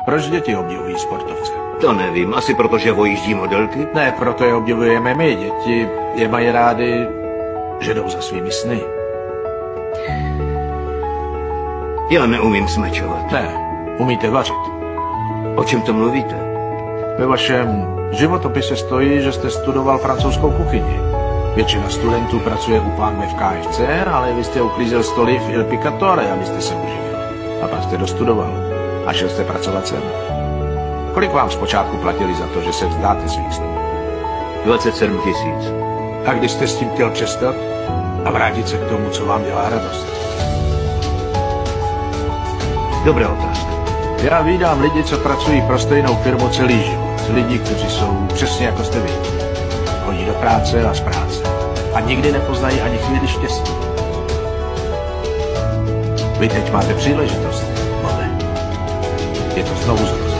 Proč děti obdivují sportovce? To nevím, asi protože vojíždí modelky? Ne, proto je obdivujeme my. Děti je mají rády, že jdou za svými sny. Já neumím smečovat. Ne, umíte vařit. O čem to mluvíte? Ve vašem životopise stojí, že jste studoval francouzskou kuchyni. Většina studentů pracuje u pánve v KFC, ale vy jste uklízel stoly v Il Picatore, abyste se uživil. A pak jste dostudoval a šel jste pracovat sem. Kolik vám zpočátku platili za to, že se vzdáte svých snů? 27 000. A když jste s tím chtěl přestat a vrátit se k tomu, co vám dělá radost? Dobrá otázka. Já vídám lidi, co pracují pro stejnou firmu celý život. Lidi, kteří jsou přesně jako jste vy. Chodí do práce a z práce. A nikdy nepoznají ani chvíli štěstí. Vy teď máte příležitost, Bobe. Je to znovu zase.